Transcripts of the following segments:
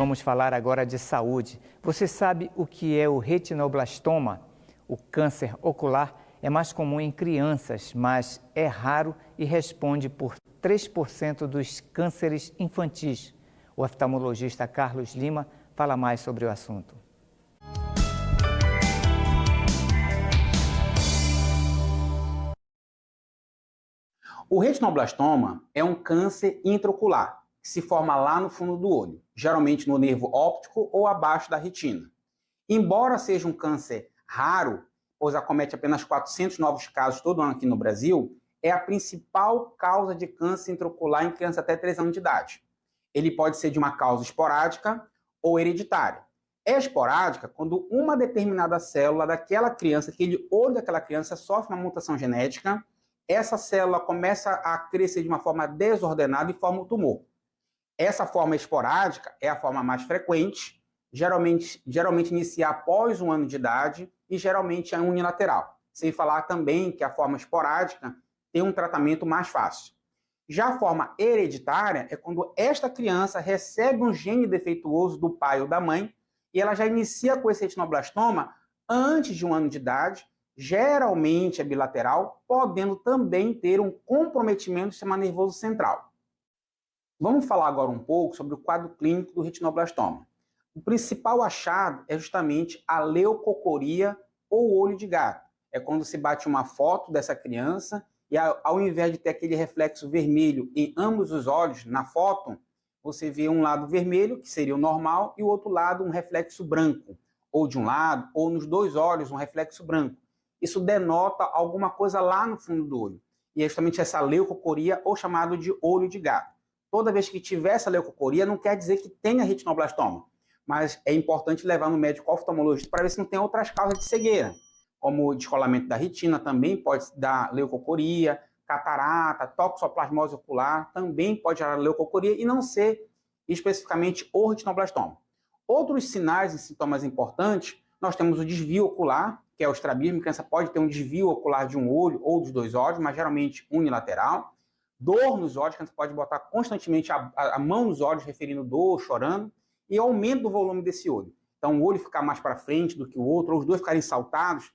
Vamos falar agora de saúde. Você sabe o que é o retinoblastoma? O câncer ocular é mais comum em crianças, mas é raro e responde por 3% dos cânceres infantis. O oftalmologista Carlos Lima fala mais sobre o assunto. O retinoblastoma é um câncer intraocular que se forma lá no fundo do olho, geralmente no nervo óptico ou abaixo da retina. Embora seja um câncer raro, pois acomete apenas 400 novos casos todo ano aqui no Brasil, é a principal causa de câncer intraocular em crianças até 3 anos de idade. Ele pode ser de uma causa esporádica ou hereditária. É esporádica quando uma determinada célula daquela criança, aquele olho daquela criança sofre uma mutação genética, essa célula começa a crescer de uma forma desordenada e forma o tumor. Essa forma esporádica é a forma mais frequente, geralmente inicia após 1 ano de idade e geralmente é unilateral. Sem falar também que a forma esporádica tem um tratamento mais fácil. Já a forma hereditária é quando esta criança recebe um gene defeituoso do pai ou da mãe e ela já inicia com esse retinoblastoma antes de 1 ano de idade, geralmente é bilateral, podendo também ter um comprometimento do sistema nervoso central. Vamos falar agora um pouco sobre o quadro clínico do retinoblastoma. O principal achado é justamente a leucocoria ou olho de gato. É quando se bate uma foto dessa criança e ao invés de ter aquele reflexo vermelho em ambos os olhos na foto, você vê um lado vermelho, que seria o normal, e o outro lado um reflexo branco, ou de um lado, ou nos 2 olhos um reflexo branco. Isso denota alguma coisa lá no fundo do olho. E é justamente essa leucocoria, ou chamado de olho de gato. Toda vez que tiver essa leucocoria, não quer dizer que tenha retinoblastoma, mas é importante levar no médico oftalmologista para ver se não tem outras causas de cegueira, como o descolamento da retina também pode dar leucocoria, catarata, toxoplasmose ocular também pode gerar leucocoria e não ser especificamente o retinoblastoma. Outros sinais e sintomas importantes, nós temos o desvio ocular, que é o estrabismo. A criança pode ter um desvio ocular de um olho ou dos 2 olhos, mas geralmente unilateral. Dor nos olhos, que a gente pode botar constantemente a mão nos olhos, referindo dor, chorando, e aumento do volume desse olho. Então, o olho ficar mais para frente do que o outro, ou os dois ficarem saltados,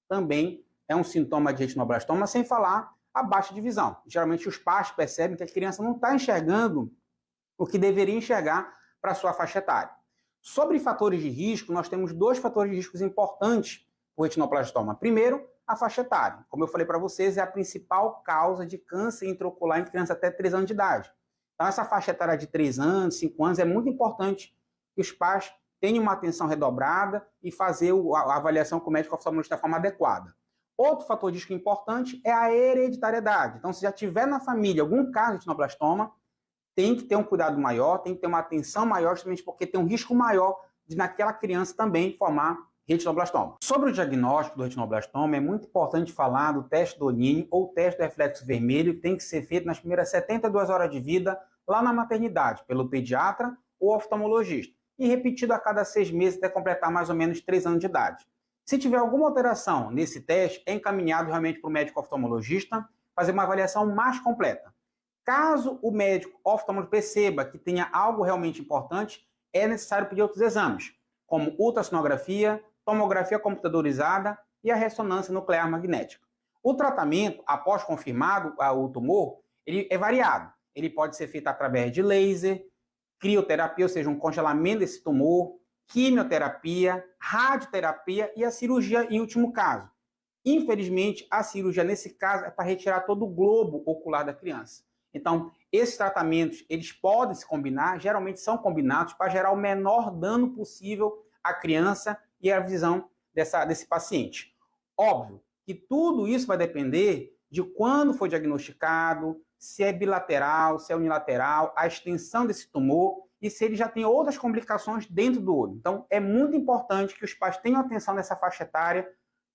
também é um sintoma de retinoblastoma, sem falar a baixa de visão. Geralmente, os pais percebem que a criança não está enxergando o que deveria enxergar para a sua faixa etária. Sobre fatores de risco, nós temos 2 fatores de risco importantes para o retinoblastoma. Primeiro, a faixa etária. Como eu falei para vocês, é a principal causa de câncer intraocular em crianças até 3 anos de idade. Então, essa faixa etária de 3 anos, 5 anos, é muito importante que os pais tenham uma atenção redobrada e fazer a avaliação com o médico oftalmologista da forma adequada. Outro fator de risco importante é a hereditariedade. Então, se já tiver na família algum caso de retinoblastoma, tem que ter um cuidado maior, tem que ter uma atenção maior, justamente porque tem um risco maior de naquela criança também formar retinoblastoma. Sobre o diagnóstico do retinoblastoma, é muito importante falar do teste do olhinho ou teste do reflexo vermelho, que tem que ser feito nas primeiras 72 horas de vida, lá na maternidade, pelo pediatra ou oftalmologista, e repetido a cada 6 meses até completar mais ou menos 3 anos de idade. Se tiver alguma alteração nesse teste, é encaminhado realmente para o médico oftalmologista fazer uma avaliação mais completa. Caso o médico oftalmologista perceba que tenha algo realmente importante, é necessário pedir outros exames, como ultrassonografia, tomografia computadorizada e a ressonância nuclear magnética. O tratamento, após confirmado o tumor, ele é variado. Ele pode ser feito através de laser, crioterapia, ou seja, um congelamento desse tumor, quimioterapia, radioterapia e a cirurgia em último caso. Infelizmente, a cirurgia nesse caso é para retirar todo o globo ocular da criança. Então, esses tratamentos, eles podem se combinar, geralmente são combinados para gerar o menor dano possível à criança e à visão desse paciente. Óbvio que tudo isso vai depender de quando foi diagnosticado, se é bilateral, se é unilateral, a extensão desse tumor e se ele já tem outras complicações dentro do olho. Então, é muito importante que os pais tenham atenção nessa faixa etária,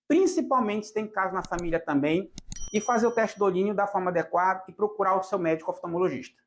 principalmente se tem caso na família também, e fazer o teste do olhinho da forma adequada e procurar o seu médico oftalmologista.